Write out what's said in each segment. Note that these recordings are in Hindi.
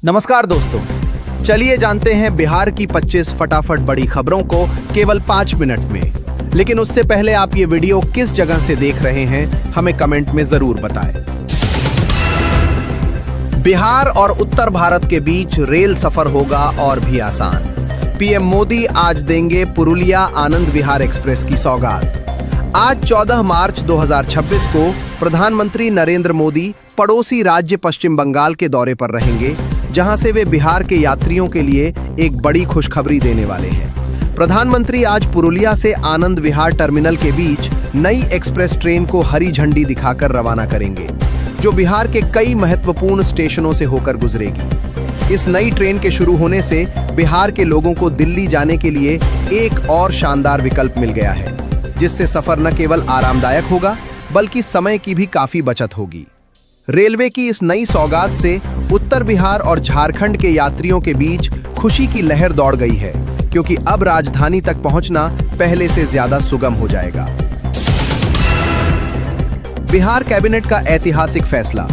नमस्कार दोस्तों, चलिए जानते हैं बिहार की 25 फटाफट बड़ी खबरों को केवल 5 मिनट में। लेकिन उससे पहले आप ये वीडियो किस जगह से देख रहे हैं हमें कमेंट में जरूर बताएं। बिहार और उत्तर भारत के बीच रेल सफर होगा और भी आसान। पीएम मोदी आज देंगे पुरुलिया आनंद विहार एक्सप्रेस की सौगात। आज 14 मार्च 2026 को प्रधानमंत्री नरेंद्र मोदी पड़ोसी राज्य पश्चिम बंगाल के दौरे पर रहेंगे, जहां से वे बिहार के यात्रियों के लिए एक बड़ी खुशखबरी देने वाले हैं। प्रधानमंत्री आज पुरुलिया से आनंद विहार टर्मिनल के बीच नई एक्सप्रेस ट्रेन को हरी झंडी दिखाकर रवाना करेंगे, जो बिहार के कई महत्वपूर्ण स्टेशनों से होकर गुजरेगी। इस नई ट्रेन के शुरू होने से बिहार के लोगों को दिल्ली जाने के लिए एक और शानदार विकल्प मिल गया है, जिससे सफर न केवल आरामदायक होगा बल्कि समय की भी काफी बचत होगी। रेलवे की इस नई सौगात से उत्तर बिहार और झारखंड के यात्रियों के बीच खुशी की लहर दौड़ गई है, क्योंकि अब राजधानी तक पहुंचना पहले से ज्यादा सुगम हो जाएगा। बिहार कैबिनेट का ऐतिहासिक फैसला।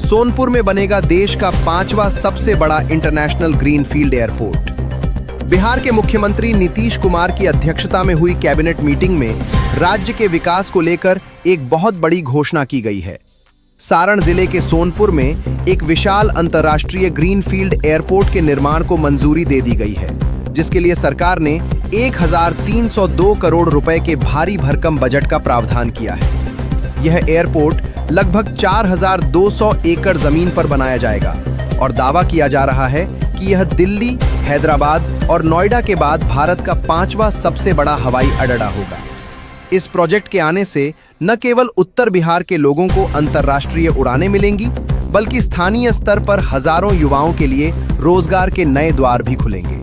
सोनपुर में बनेगा देश का 5वां सबसे बड़ा इंटरनेशनल ग्रीनफील्ड एयरपोर्ट। बिहार के मुख्यमंत्री नीतीश कुमार की अध्यक्षता में हुई कैबिनेट मीटिंग में राज्य के विकास को लेकर एक बहुत बड़ी घोषणा की गई है। सारण जिले के सोनपुर में एक विशाल अंतर्राष्ट्रीय ग्रीनफील्ड एयरपोर्ट के निर्माण को मंजूरी दे दी गई है, जिसके लिए सरकार ने 1302 करोड़ रुपए के भारी भरकम बजट का प्रावधान किया है। यह एयरपोर्ट लगभग 4200 एकड़ जमीन पर बनाया जाएगा और दावा किया जा रहा है कि यह दिल्ली, हैदराबाद और नोएडा के बाद भारत का 5वां सबसे बड़ा हवाई अड्डा होगा। इस प्रोजेक्ट के आने से न केवल उत्तर बिहार के लोगों को अंतर्राष्ट्रीय उड़ानें मिलेंगी, बल्कि स्थानीय स्तर पर हजारों युवाओं के लिए रोजगार के नए द्वार भी खुलेंगे।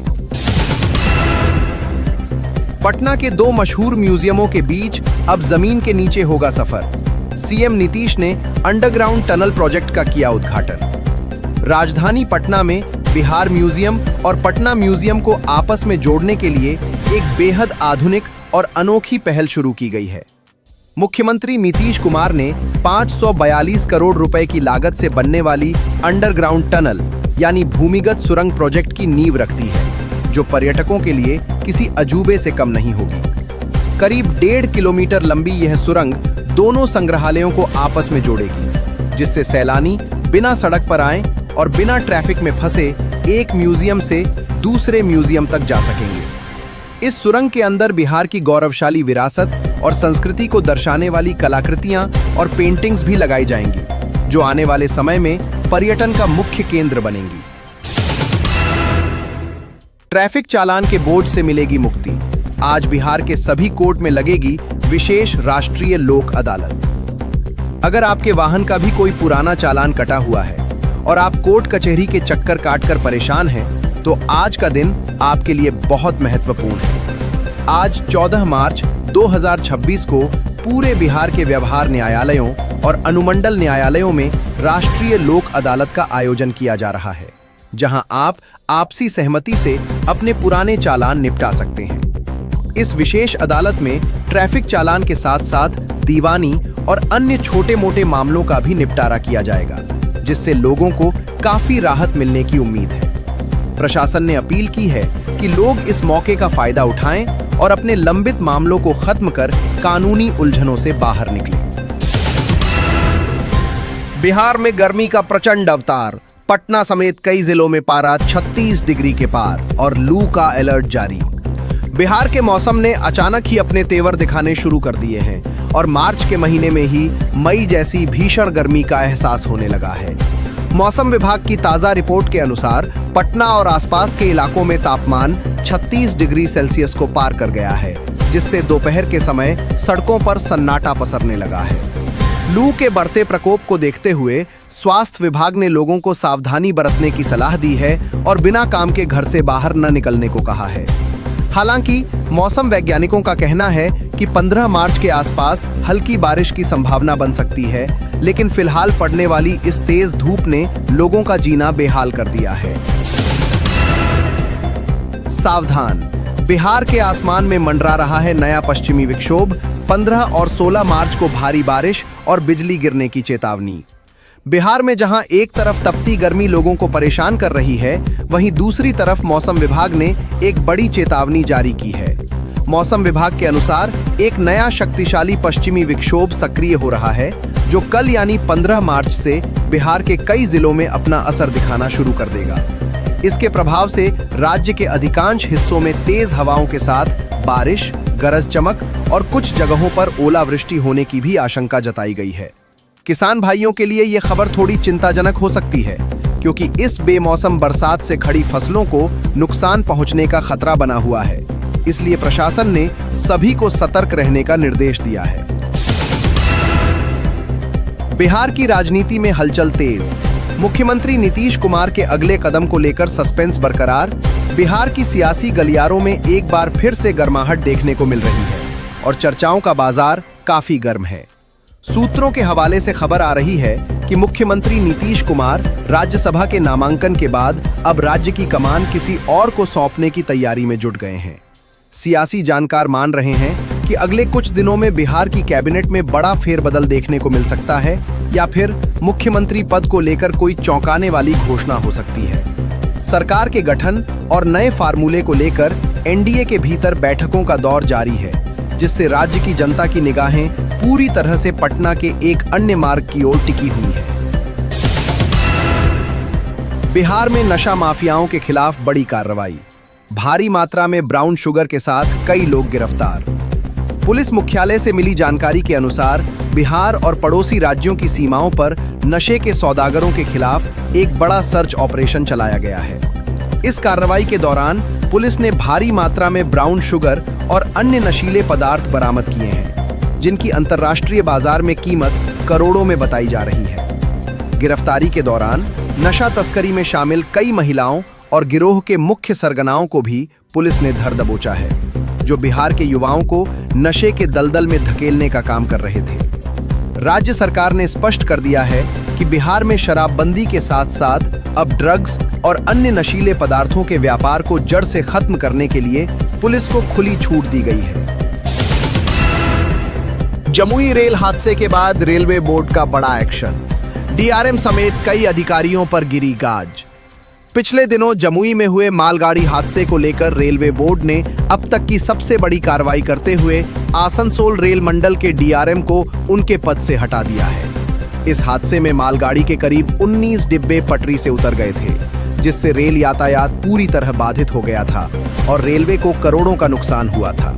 पटना के 2 मशहूर म्यूजियमों के बीच अब जमीन के नीचे होगा सफर। सीएम नीतीश ने अंडरग्राउंड टनल प्रोजेक्ट का किया उद्घाटन। राजधानी पटना में बिहार म्यूजियम और पटना म्यूजियम को आपस में जोड़ने के लिए एक बेहद आधुनिक और अनोखी पहल शुरू की गई है। मुख्यमंत्री नीतीश कुमार ने 542 करोड़ रुपए की लागत से बनने वाली अंडरग्राउंड टनल यानी भूमिगत सुरंग प्रोजेक्ट की नींव रख दी है, जो पर्यटकों के लिए किसी अजूबे से कम नहीं होगी। करीब 1.5 किलोमीटर लंबी यह सुरंग दोनों संग्रहालयों को आपस में जोड़ेगी, जिससे सैलानी बिना सड़क पर आए और बिना ट्रैफिक में फंसे एक म्यूजियम से दूसरे म्यूजियम तक जा सकेंगे। इस सुरंग के अंदर बिहार की गौरवशाली विरासत और संस्कृति को दर्शाने वाली कलाकृतियां और पेंटिंग्स भी लगाई जाएंगी, जो आने वाले समय में पर्यटन का मुख्य केंद्र बनेंगी। ट्रैफिक चालान के बोझ से मिलेगी मुक्ति। आज बिहार के सभी कोर्ट में लगेगी विशेष राष्ट्रीय लोक अदालत। अगर आपके वाहन का भी कोई पुराना चालान कटा हुआ है और आप कोर्ट कचहरी के चक्कर काटकर परेशान हैं, तो आज का दिन आपके लिए बहुत महत्वपूर्ण है। आज 14 मार्च 2026 को पूरे बिहार के व्यवहार न्यायालयों और अनुमंडल न्यायालयों में राष्ट्रीय लोक अदालत का आयोजन किया जा रहा है, जहां आप आपसी सहमति से अपने पुराने चालान निपटा सकते हैं। इस विशेष अदालत में ट्रैफिक चालान के साथ साथ दीवानी और अन्य छोटे मोटे मामलों का भी निपटारा किया जाएगा, जिससे लोगों को काफी राहत मिलने की उम्मीद है। प्रशासन ने अपील की है कि लोग इस मौके का फायदा उठाएं और अपने लंबित मामलों को खत्म कर कानूनी उलझनों से बाहर निकलें। बिहार में गर्मी का प्रचंड अवतार। पटना समेत कई जिलों में पारा 36 डिग्री के पार और लू का अलर्ट जारी। बिहार के मौसम ने अचानक ही अपने तेवर दिखाने शुरू कर दिए हैं और मार्च के महीने में ही मई जैसी भीषण गर्मी का एहसास होने लगा है। मौसम विभाग की ताजा रिपोर्ट के अनुसार पटना और आसपास के इलाकों में तापमान 36 डिग्री सेल्सियस को पार कर गया है, जिससे दोपहर के समय सड़कों पर सन्नाटा पसरने लगा है। लू के बढ़ते प्रकोप को देखते हुए स्वास्थ्य विभाग ने लोगों को सावधानी बरतने की सलाह दी है और बिना काम के घर से बाहर न निकलने को कहा है। हालांकि मौसम वैज्ञानिकों का कहना है कि 15 मार्च के आसपास हल्की बारिश की संभावना बन सकती है, लेकिन फिलहाल पड़ने वाली इस तेज धूप ने लोगों का जीना बेहाल कर दिया है। सावधान, बिहार के आसमान में मंडरा रहा है नया पश्चिमी विक्षोभ। 15 और 16 मार्च को भारी बारिश और बिजली गिरने की चेतावनी। बिहार में जहां एक तरफ तपती गर्मी लोगों को परेशान कर रही है, वहीं दूसरी तरफ मौसम विभाग ने एक बड़ी चेतावनी जारी की है। मौसम विभाग के अनुसार एक नया शक्तिशाली पश्चिमी विक्षोभ सक्रिय हो रहा है, जो कल यानी 15 मार्च से बिहार के कई जिलों में अपना असर दिखाना शुरू कर देगा। इसके प्रभाव से राज्य के अधिकांश हिस्सों में तेज हवाओं के साथ बारिश, गरज चमक और कुछ जगहों पर ओलावृष्टि होने की भी आशंका जताई गई है। किसान भाइयों के लिए ये खबर थोड़ी चिंताजनक हो सकती है, क्योंकि इस बेमौसम बरसात से खड़ी फसलों को नुकसान पहुंचने का खतरा बना हुआ है। इसलिए प्रशासन ने सभी को सतर्क रहने का निर्देश दिया है। बिहार की राजनीति में हलचल तेज। मुख्यमंत्री नीतीश कुमार के अगले कदम को लेकर सस्पेंस बरकरार। बिहार की सियासी गलियारों में एक बार फिर से गर्माहट देखने को मिल रही है और चर्चाओं का बाजार काफी गर्म है। सूत्रों के हवाले से खबर आ रही है कि मुख्यमंत्री नीतीश कुमार राज्यसभा के नामांकन के बाद अब राज्य की कमान किसी और को सौंपने की तैयारी में जुट गए हैं। सियासी जानकार मान रहे हैं कि अगले कुछ दिनों में बिहार की कैबिनेट में बड़ा फेरबदल देखने को मिल सकता है, या फिर मुख्यमंत्री पद को लेकर कोई चौंकाने वाली घोषणा हो सकती है। सरकार के गठन और नए फार्मूले को लेकर एनडीए के भीतर बैठकों का दौर जारी है, जिससे राज्य की जनता की निगाहें पूरी तरह से पटना के एक अन्य मार्ग की ओर टिकी हुई है। बिहार में नशा माफियाओं के खिलाफ बड़ी कार्रवाई। भारी मात्रा में ब्राउन शुगर के साथ कई लोग गिरफ्तार। पुलिस मुख्यालय से मिली जानकारी के अनुसार बिहार और पड़ोसी राज्यों की सीमाओं पर नशे के सौदागरों के खिलाफ एक बड़ा सर्च ऑपरेशन चलाया गया है। इस कार्रवाई के दौरान पुलिस ने भारी मात्रा में ब्राउन शुगर और अन्य नशीले पदार्थ बरामद किए हैं, जिनकी अंतर्राष्ट्रीय बाजार में कीमत करोड़ों में बताई जा रही है। गिरफ्तारी के दौरान नशा तस्करी में शामिल कई महिलाओं और गिरोह के मुख्य सरगनाओं को भी पुलिस ने धर दबोचा है, जो बिहार के युवाओं को नशे के दलदल में धकेलने का काम कर रहे थे। राज्य सरकार ने स्पष्ट कर दिया है कि बिहार में शराबबंदी के साथ साथ अब ड्रग्स और अन्य नशीले पदार्थों के व्यापार को जड़ से खत्म करने के लिए पुलिस को खुली छूट दी गई है। जमुई रेल हादसे के बाद रेलवे बोर्ड का बड़ा एक्शन। डीआरएम समेत कई अधिकारियों पर गिरी गाज। पिछले दिनों जमुई में हुए मालगाड़ी हादसे को लेकर रेलवे बोर्ड ने अब तक की सबसे बड़ी कार्रवाई करते हुए आसनसोल रेल मंडल के डीआरएम को उनके पद से हटा दिया है। इस हादसे में मालगाड़ी के करीब 19 डिब्बे पटरी से उतर गए थे, जिससे रेल यातायात पूरी तरह बाधित हो गया था और रेलवे को करोड़ों का नुकसान हुआ था।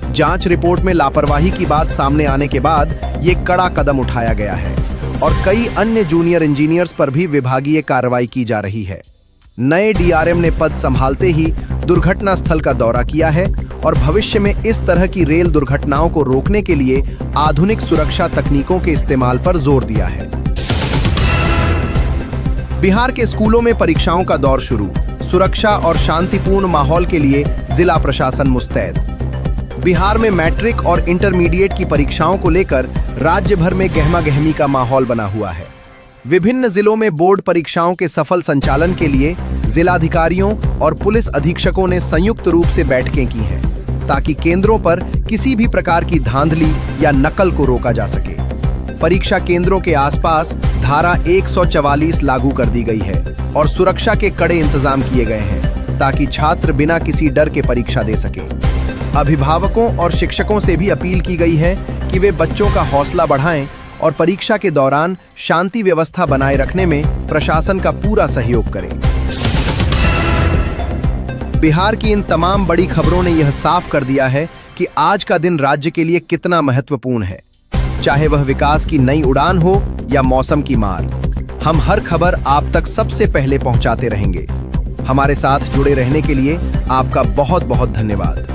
जांच रिपोर्ट में लापरवाही की बात सामने आने के बाद ये कड़ा कदम उठाया गया है और कई अन्य जूनियर इंजीनियर्स पर भी विभागीय कार्रवाई की जा रही है। नए डीआरएम ने पद संभालते ही दुर्घटना स्थल का दौरा किया है और भविष्य में इस तरह की रेल दुर्घटनाओं को रोकने के लिए आधुनिक सुरक्षा तकनीकों के इस्तेमाल पर जोर दिया है। बिहार के स्कूलों में परीक्षाओं का दौर शुरू। सुरक्षा और शांतिपूर्ण माहौल के लिए जिला प्रशासन मुस्तैद। बिहार में मैट्रिक और इंटरमीडिएट की परीक्षाओं को लेकर राज्य भर में गहमागहमी का माहौल बना हुआ है। विभिन्न जिलों में बोर्ड परीक्षाओं के सफल संचालन के लिए जिलाधिकारियों और पुलिस अधीक्षकों ने संयुक्त रूप से बैठकें की हैं, ताकि केंद्रों पर किसी भी प्रकार की धांधली या नकल को रोका जा सके। परीक्षा केंद्रों के आसपास धारा 144 लागू कर दी गई है और सुरक्षा के कड़े इंतजाम किए गए हैं, ताकि छात्र बिना किसी डर के परीक्षा दे सके। अभिभावकों और शिक्षकों से भी अपील की गई है कि वे बच्चों का हौसला बढ़ाएं और परीक्षा के दौरान शांति व्यवस्था बनाए रखने में प्रशासन का पूरा सहयोग करें। बिहार की इन तमाम बड़ी खबरों ने यह साफ कर दिया है कि आज का दिन राज्य के लिए कितना महत्वपूर्ण है, चाहे वह विकास की नई उड़ान हो या मौसम की मार। हम हर खबर आप तक सबसे पहले पहुंचाते रहेंगे। हमारे साथ जुड़े रहने के लिए आपका बहुत बहुत धन्यवाद।